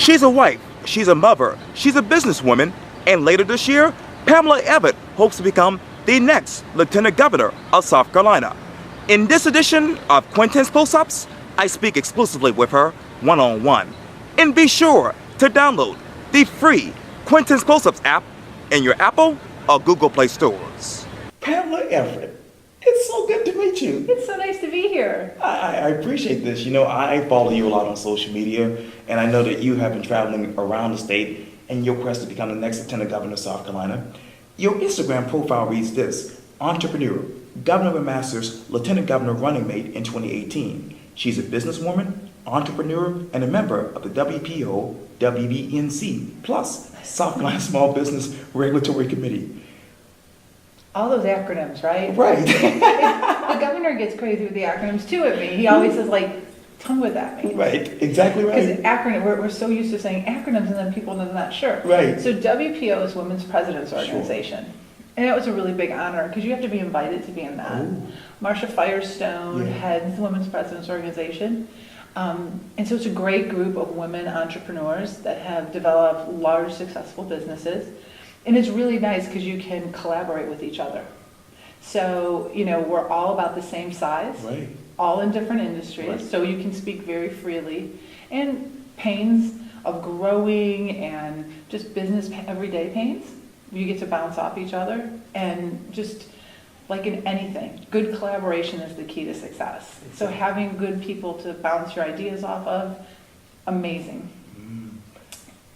She's a wife, she's a mother, she's a businesswoman, and later this year, Pamela Evette hopes to become the next Lieutenant Governor of South Carolina. In this edition of Quintin's Close-Ups, I speak exclusively with her one-on-one. And be sure to download the free Quintin's Close-Ups app in your Apple or Google Play stores. Pamela Evette, it's so good to meet you. It's so nice to be here. I appreciate this. You know, I follow you a lot on social media, and I know that you have been traveling around the state in your quest to become the next Lieutenant Governor of South Carolina. Your Instagram profile reads this: entrepreneur, governor of a master's, lieutenant governor running mate in 2018. She's a businesswoman, entrepreneur, and a member of the WPO, WBNC, plus South Carolina Small Business Regulatory Committee. All those acronyms, right? Right. The governor gets crazy with the acronyms too at me. He always says, like, tell me what that means. Right, exactly right. Because acronym, we're so used to saying acronyms and then people are not sure. Right. So WPO is Women's President's Organization. Sure. And it was a really big honor because you have to be invited to be in that. Ooh. Marcia Firestone heads the Women's President's Organization. And so it's a great group of women entrepreneurs that have developed large, successful businesses. And it's really nice because you can collaborate with each other. So, you know, we're all about the same size, right, all in different industries, right, so you can speak very freely. And pains of growing and just business, everyday pains, you get to bounce off each other. And just like in anything, good collaboration is the key to success. Exactly. So having good people to bounce your ideas off of, amazing.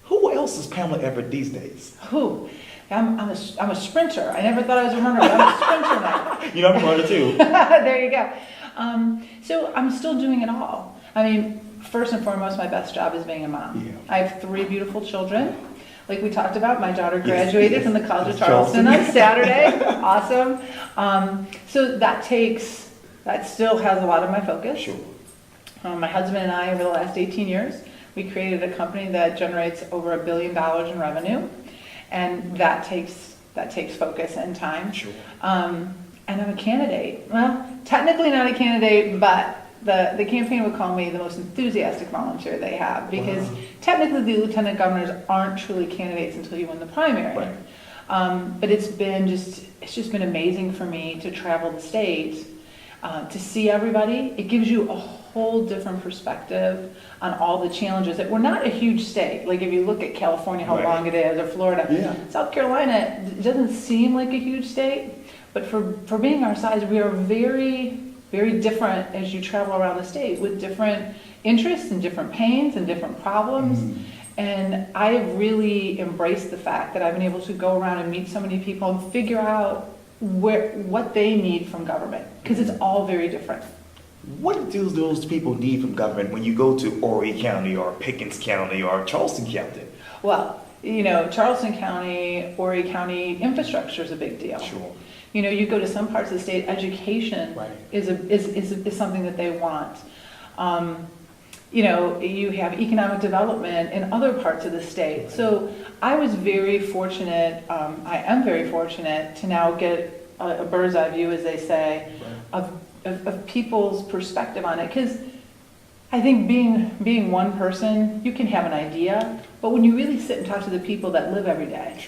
Who else is Pamela Evette these days? Who? I'm a sprinter. I never thought I was a runner, but I'm a sprinter now. You know, I'm a runner too. There you go. So I'm still doing it all. I mean, first and foremost, my best job is being a mom. Yeah. I have 3 beautiful children. Like we talked about, my daughter graduated from the College of Charleston on Saturday. Awesome. So that still has a lot of my focus. Sure. My husband and I, over the last 18 years, we created a company that generates over $1 billion in revenue, and that takes focus and time. Sure. And I'm a candidate. Well, technically not a candidate, but the campaign would call me the most enthusiastic volunteer they have, because technically the lieutenant governors aren't truly candidates until you win the primary. Right. But it's just been amazing for me to travel the state, to see everybody. It gives you a whole different perspective on all the challenges. That we're not a huge state. Like if you look at California, how long it is, or Florida. South Carolina, it doesn't seem like a huge state, but for being our size, we are very, very different as you travel around the state with different interests and different pains and different problems. And I have really embraced the fact that I've been able to go around and meet so many people and figure out what they need from government, because it's all very different. What do those people need from government when you go to Horry County or Pickens County or Charleston County? Well, you know, Charleston County, Horry County, infrastructure is a big deal. Sure. You know, you go to some parts of the state, education is something that they want. You know, you have economic development in other parts of the state. So I was very fortunate, I am very fortunate to now get a bird's eye view, as they say, of people's perspective on it. Because I think being one person, you can have an idea, but when you really sit and talk to the people that live every day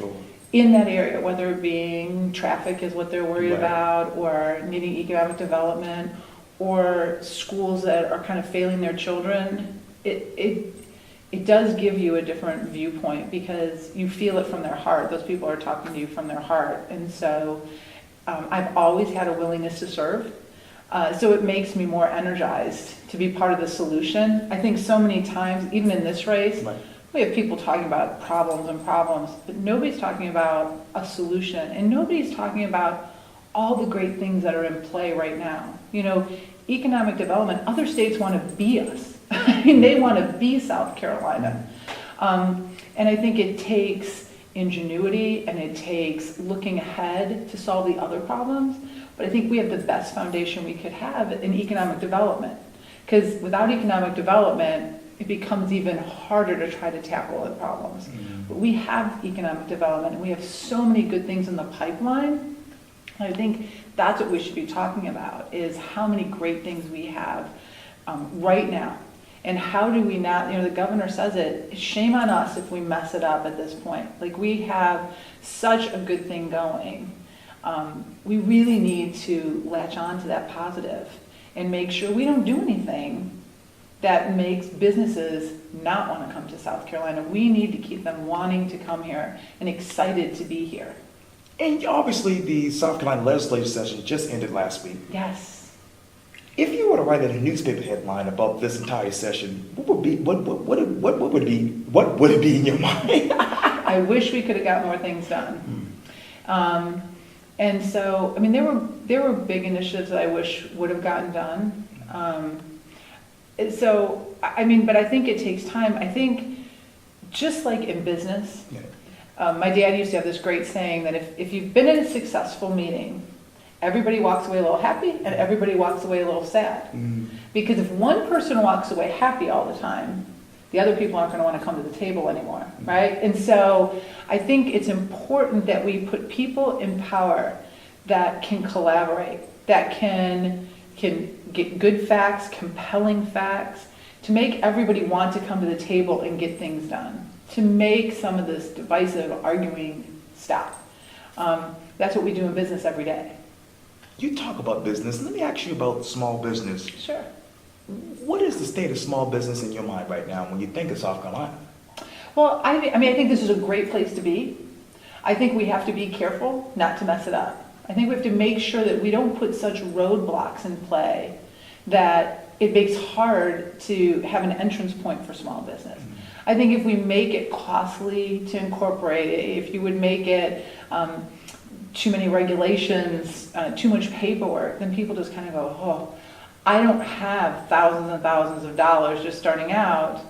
in that area, whether it being traffic is what they're worried about, or needing economic development, or schools that are kind of failing their children, it does give you a different viewpoint, because you feel it from their heart. Those people are talking to you from their heart. And so I've always had a willingness to serve. So it makes me more energized to be part of the solution. I think so many times, even in this race, we have people talking about problems, but nobody's talking about a solution, and nobody's talking about all the great things that are in play right now. You know, economic development, other states want to be us. I mean, they want to be South Carolina. And I think it takes ingenuity, and it takes looking ahead to solve the other problems. But I think we have the best foundation we could have in economic development. Because without economic development, it becomes even harder to try to tackle the problems. But we have economic development, and we have so many good things in the pipeline. I think that's what we should be talking about, is how many great things we have right now. And how do we not, the governor says it, shame on us if we mess it up at this point. Like, we have such a good thing going. We really need to latch on to that positive and make sure we don't do anything that makes businesses not want to come to South Carolina. We need to keep them wanting to come here and excited to be here. And obviously the South Carolina legislative session just ended last week. Yes. If you were to write a newspaper headline about this entire session, what would it be in your mind? I wish we could have got more things done. And so, there were big initiatives that I wish would have gotten done. But I think it takes time. I think just like in business, my dad used to have this great saying that if you've been in a successful meeting, everybody walks away a little happy and everybody walks away a little sad. Because if one person walks away happy all the time, the other people aren't going to want to come to the table anymore, right? And so I think it's important that we put people in power that can collaborate, that can get good facts, compelling facts, to make everybody want to come to the table and get things done, to make some of this divisive arguing stop. That's what we do in business every day. You talk about business. Let me ask you about small business. Sure. What is the state of small business in your mind right now when you think of South Carolina? Well, I think this is a great place to be. I think we have to be careful not to mess it up. I think we have to make sure that we don't put such roadblocks in play that it makes hard to have an entrance point for small business. I think if we make it costly to incorporate it, if you would make it too many regulations, too much paperwork, then people just kind of go, oh, I don't have thousands and thousands of dollars just starting out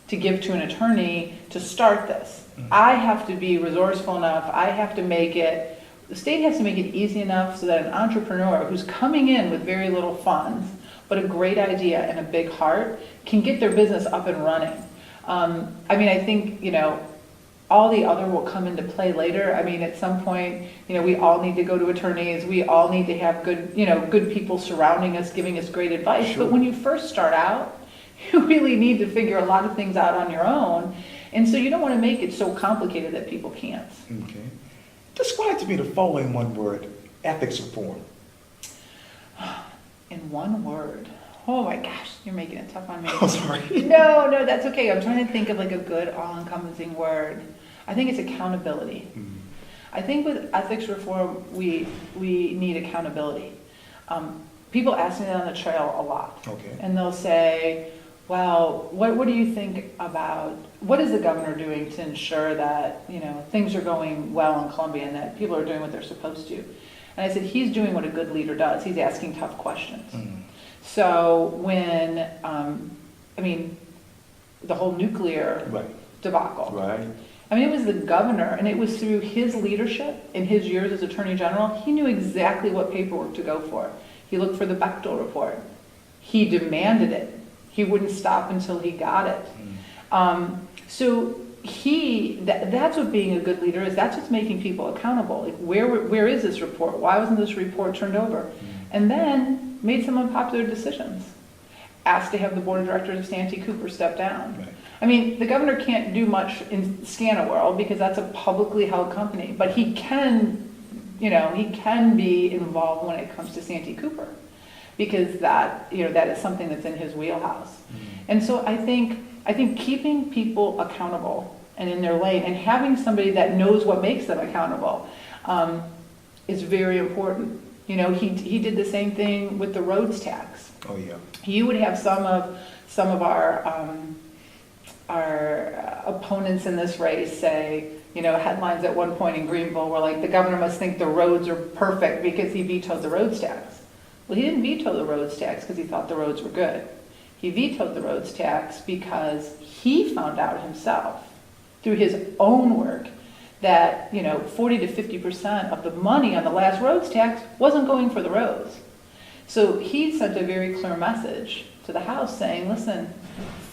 to give to an attorney to start this. I have to be resourceful enough. I have to make it, the state has to make it easy enough so that an entrepreneur who's coming in with very little funds, but a great idea and a big heart, can get their business up and running. I think, all the other will come into play later. At some point, we all need to go to attorneys. We all need to have good people surrounding us, giving us great advice. Sure. But when you first start out, you really need to figure a lot of things out on your own. And so you don't want to make it so complicated that people can't. Okay. Describe to me the following one word: ethics reform. In one word. Oh my gosh, you're making it tough on me. Oh, sorry. No, that's okay. I'm trying to think of like a good all-encompassing word. I think it's accountability. I think with ethics reform, we need accountability. People ask me that on the trail a lot. Okay. And they'll say, well, what do you think about, what is the governor doing to ensure that, things are going well in Columbia and that people are doing what they're supposed to? And I said, he's doing what a good leader does. He's asking tough questions. So when, the whole nuclear debacle. Right. It was the governor, and it was through his leadership in his years as Attorney General, he knew exactly what paperwork to go for. He looked for the Bechtel report. He demanded it. He wouldn't stop until he got it. That's what being a good leader is. That's what's making people accountable. Like, where is this report? Why wasn't this report turned over? And then made some unpopular decisions. Asked to have the board of directors of Santee Cooper step down. Right. The governor can't do much in SCANA because that's a publicly held company, but he can be involved when it comes to Santee Cooper, because that is something that's in his wheelhouse. And so I think keeping people accountable and in their lane and having somebody that knows what makes them accountable is very important. He did the same thing with the roads tax. Oh yeah. You would have some of our opponents in this race say, headlines at one point in Greenville were like, the governor must think the roads are perfect because he vetoed the roads tax. Well, he didn't veto the roads tax because he thought the roads were good. He vetoed the roads tax because he found out himself through his own work that 40 to 50% of the money on the last roads tax wasn't going for the roads. So he sent a very clear message to the House saying, listen,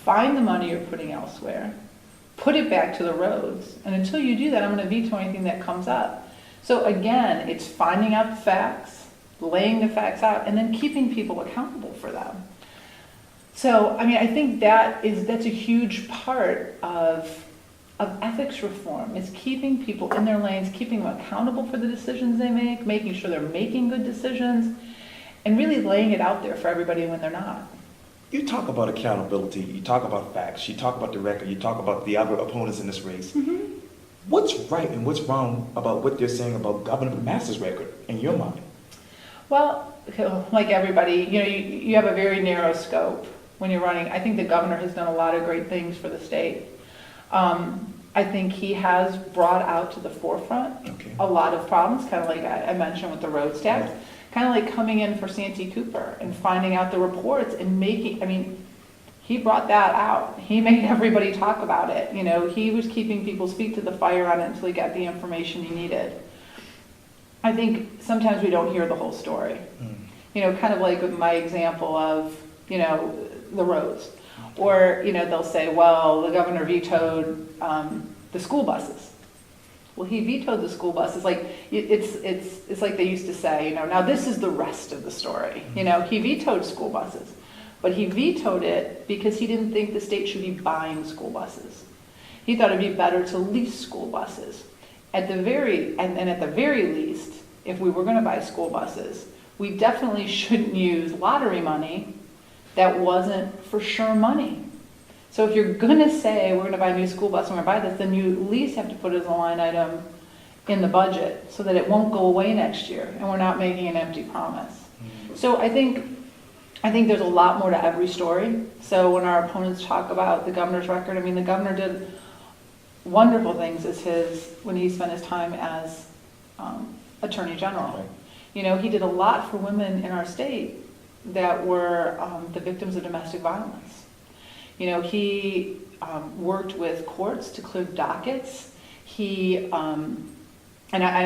find the money you're putting elsewhere, put it back to the roads, and until you do that, I'm going to veto anything that comes up. So again, it's finding out the facts, laying the facts out, and then keeping people accountable for them. So, I mean, I think that's a huge part of ethics reform, is keeping people in their lanes, keeping them accountable for the decisions they make, making sure they're making good decisions, and really laying it out there for everybody when they're not. You talk about accountability, you talk about facts, you talk about the record, you talk about the other opponents in this race. Mm-hmm. What's right and what's wrong about what they're saying about Governor McMaster's record in your mind? Well, like everybody, you have a very narrow scope when you're running. I think the governor has done a lot of great things for the state. I think he has brought out to the forefront a lot of problems, kind of like I mentioned with the road stacks, kind of like coming in for Santee Cooper and finding out the reports and he brought that out. He made everybody talk about it. He was keeping people's feet to the fire on it until he got the information he needed. I think sometimes we don't hear the whole story. Kind of like with my example of, the roads. Or, they'll say, well, the governor vetoed the school buses. Well, he vetoed the school buses. Like, it's like they used to say, now this is the rest of the story. He vetoed school buses. But he vetoed it because he didn't think the state should be buying school buses. He thought it'd be better to lease school buses. At the very least, if we were going to buy school buses, we definitely shouldn't use lottery money that wasn't for sure money. So if you're going to say we're going to buy a new school bus and we're going to buy this, then you at least have to put it as a line item in the budget so that it won't go away next year and we're not making an empty promise. So I think there's a lot more to every story. So when our opponents talk about the governor's record, the governor did wonderful things when he spent his time as Attorney General. Right. He did a lot for women in our state that were the victims of domestic violence. He worked with courts to clear dockets. I'm not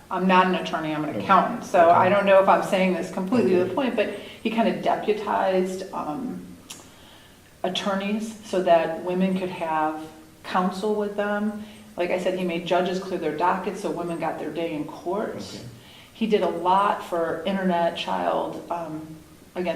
an attorney, I'm an accountant, so I don't know if I'm saying this completely to the point, but he kind of deputized attorneys so that women could have counsel with them. Like I said, he made judges clear their dockets so women got their day in court. Okay. He did a lot for against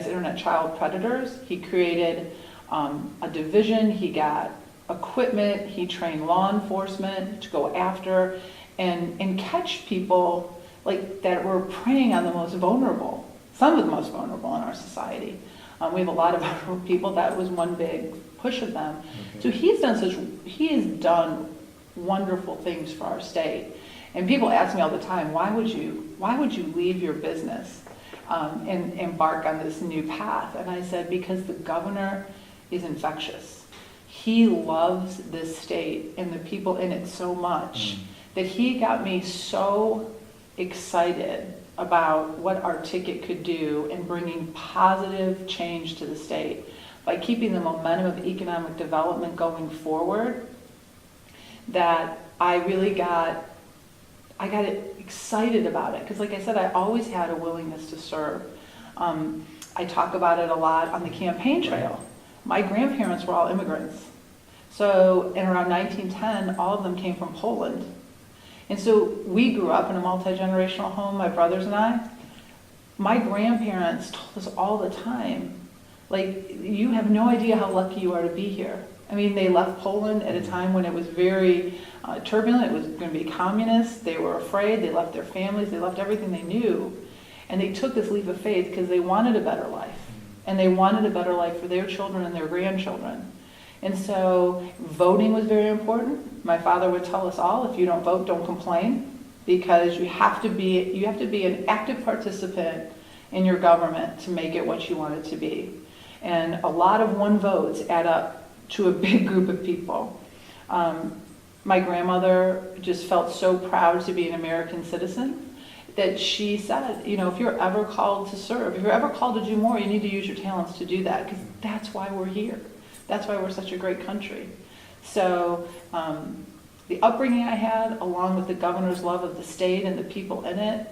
internet child predators. He created a division. He got equipment. He trained law enforcement to go after and catch people like that were preying on the most vulnerable, some of the most vulnerable in our society. We have a lot of vulnerable people. That was one big push of them. So he has done wonderful things for our state. And people ask me all the time, why would you leave your business and embark on this new path? And I said, because the governor is infectious. He loves this state and the people in it so much that he got me so excited about what our ticket could do in bringing positive change to the state by keeping the momentum of economic development going forward, that I really got excited about it. Because like I said, I always had a willingness to serve. I talk about it a lot on the campaign trail. My grandparents were all immigrants. So in around 1910, all of them came from Poland. And so we grew up in a multi-generational home, my brothers and I. My grandparents told us all the time, like, you have no idea how lucky you are to be here. They left Poland at a time when it was very turbulent. It was going to be communist. They were afraid. They left their families. They left everything they knew. And they took this leap of faith because they wanted a better life. And they wanted a better life for their children and their grandchildren. And so voting was very important. My father would tell us all, if you don't vote, don't complain, because you have to be an active participant in your government to make it what you want it to be. And a lot of one votes add up to a big group of people. My grandmother just felt so proud to be an American citizen that she said, if you're ever called to serve, if you're ever called to do more, you need to use your talents to do that, because that's why we're here. That's why we're such a great country. So the upbringing I had, along with the governor's love of the state and the people in it,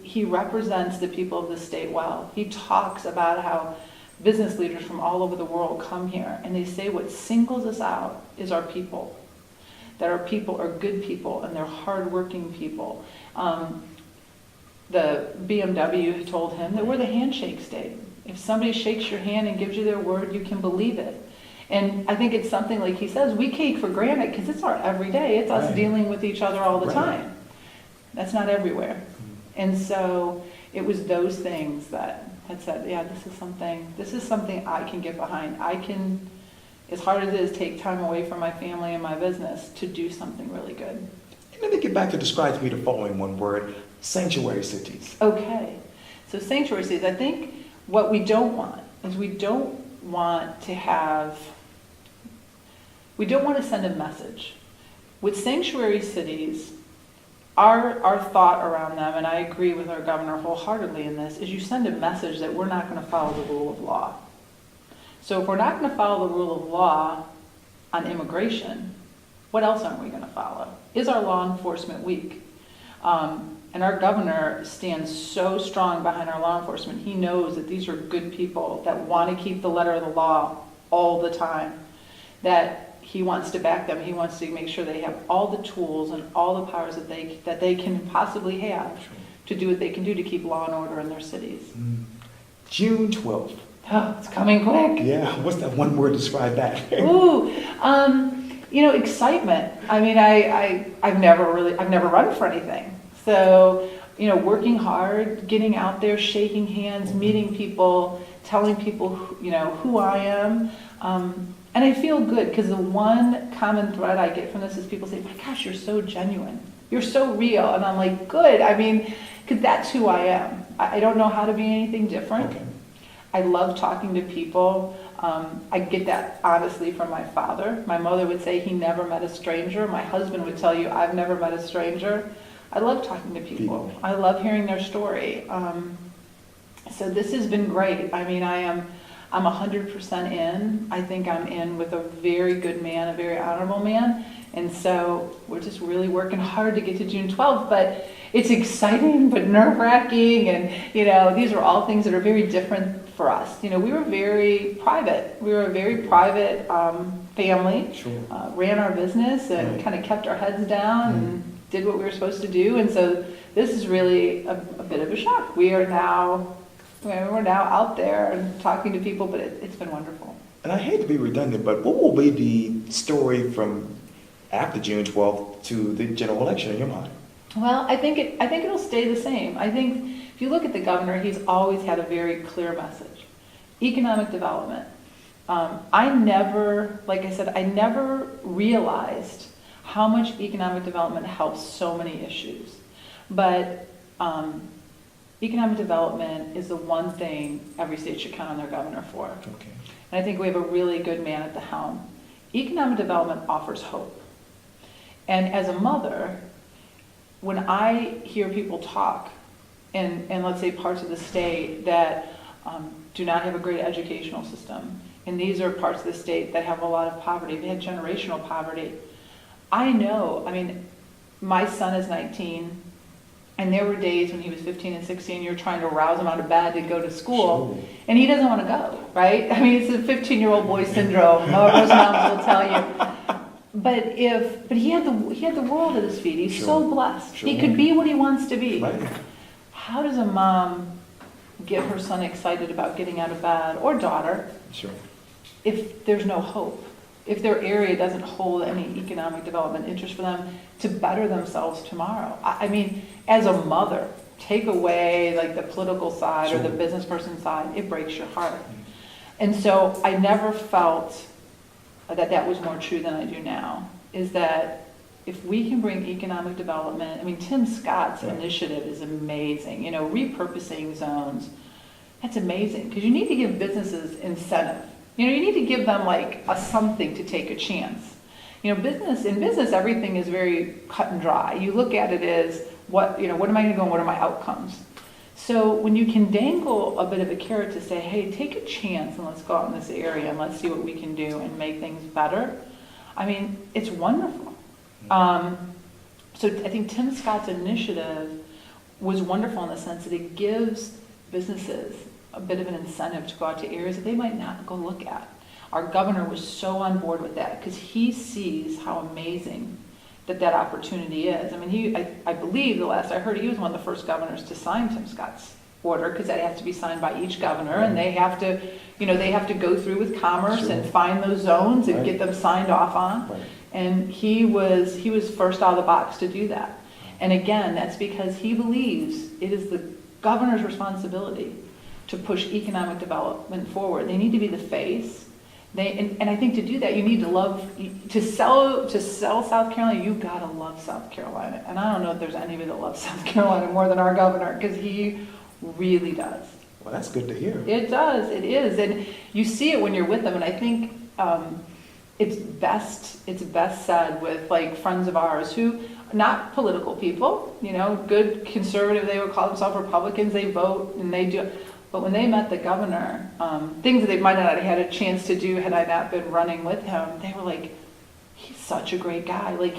he represents the people of the state well. He talks about how business leaders from all over the world come here, and they say what singles us out is our people. That our people are good people and they're hardworking people. The BMW told him that we're the handshake state. If somebody shakes your hand and gives you their word, you can believe it. And I think it's something, like he says, we take for granted because it's our everyday. It's us dealing with each other all the time. That's not everywhere. And so it was those things that had said, yeah, this is something I can get behind. I can, as hard as it is, take time away from my family and my business to do something really good. And let me get back to describe to me the following one word: sanctuary cities. Okay. So sanctuary cities, I think what we don't want is we don't want to send a message. With sanctuary cities, our thought around them, and I agree with our governor wholeheartedly in this, is you send a message that we're not going to follow the rule of law. So if we're not going to follow the rule of law on immigration, what else aren't we going to follow? Is our law enforcement weak? And our governor stands so strong behind our law enforcement. He knows that these are good people that want to keep the letter of the law all the time, that he wants to back them. He wants to make sure they have all the tools and all the powers that they can possibly have to do what they can do to keep law and order in their cities. June 12th. Oh, it's coming quick. Yeah, what's that one word to describe that? Ooh, excitement. I mean, I've never run for anything. So, working hard, getting out there, shaking hands, meeting people, telling people, who I am. And I feel good because the one common thread I get from this is people say, my gosh, you're so genuine. You're so real. And I'm like, good. I mean, because that's who I am. I don't know how to be anything different. Okay. I love talking to people. I get that honestly from my father. My mother would say he never met a stranger. My husband would tell you, I've never met a stranger. I love talking to people. I love hearing their story. So this has been great. I mean, I'm 100% in. I think I'm in with a very good man, a very honorable man. And so we're just really working hard to get to June 12th, but it's exciting, but nerve-wracking. And, these are all things that are very different for us. We were very private. We were a very private family, ran our business and kind of kept our heads down and did what we were supposed to do. And so this is really a bit of a shock. We're now out there and talking to people, but it's been wonderful. And I hate to be redundant, but what will be the story from after June 12th to the general election in your mind? Well, I think it'll stay the same. I think if you look at the governor, he's always had a very clear message. Economic development. I never realized how much economic development helps so many issues. But economic development is the one thing every state should count on their governor for. Okay. And I think we have a really good man at the helm. Economic development offers hope. And as a mother, when I hear people talk in let's say parts of the state that do not have a great educational system, and these are parts of the state that have a lot of poverty, they had generational poverty, I know, my son is 19, and there were days when he was 15 and 16, you're trying to rouse him out of bed to go to school, and he doesn't want to go, right? It's a 15-year-old boy syndrome, most moms will tell you. But he had the world at his feet. He's so blessed. He could be what he wants to be. Right. How does a mom get her son excited about getting out of bed, or daughter, if there's no hope? If their area doesn't hold any economic development interest for them to better themselves tomorrow? As a mother, take away like the political side or the business person side, it breaks your heart. And so I never felt that was more true than I do now, is that if we can bring economic development, Tim Scott's initiative is amazing, repurposing zones, that's amazing, because you need to give businesses incentive. You need to give them like something to take a chance. In business, everything is very cut and dry. You look at it as what am I going to go and what are my outcomes? So when you can dangle a bit of a carrot to say, hey, take a chance and let's go out in this area and let's see what we can do and make things better, it's wonderful. So I think Tim Scott's initiative was wonderful in the sense that it gives businesses a bit of an incentive to go out to areas that they might not go look at. Our governor was so on board with that because he sees how amazing that opportunity is. I believe the last I heard, he was one of the first governors to sign Tim Scott's order, because that has to be signed by each governor, and they have to, they have to go through with commerce and find those zones and get them signed off on. Right. And he was first out of the box to do that. And again, that's because he believes it is the governor's responsibility to push economic development forward. They need to be the face. And I think to do that, you need to sell South Carolina, you gotta love South Carolina. And I don't know if there's anybody that loves South Carolina more than our governor, because he really does. Well, that's good to hear. It does, it is. And you see it when you're with them. And I think it's best said with like friends of ours who, not political people, good conservative, they would call themselves Republicans, they vote and they do. But when they met the governor, things that they might not have had a chance to do had I not been running with him, they were like, he's such a great guy. Like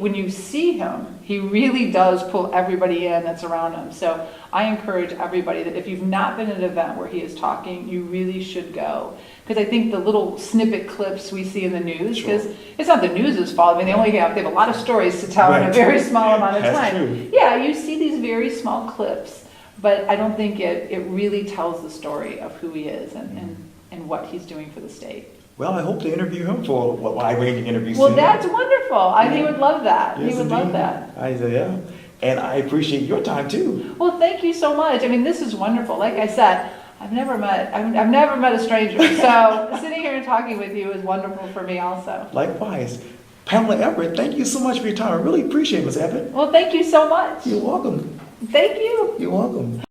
when you see him, he really does pull everybody in that's around him. So I encourage everybody that if you've not been at an event where he is talking, you really should go. Because I think the little snippet clips we see in the news, because it's not the news's fault. I mean, they have a lot of stories to tell in a very small amount of That's time. true. Yeah, you see these very small clips. But I don't think it really tells the story of who he is and what he's doing for the state. Well, I hope to interview him for a wide-ranging interview Well, soon. that's wonderful. He would love that. Yes, He would love indeed. that. Yeah. And I appreciate your time too. Well, thank you so much. I mean, this is wonderful. Like I said, I've never met a stranger. So sitting here and talking with you is wonderful for me also. Likewise. Pamela Evette, thank you so much for your time. I really appreciate it, Ms. Evette. Well, thank you so much. You're welcome. Thank you. You're welcome.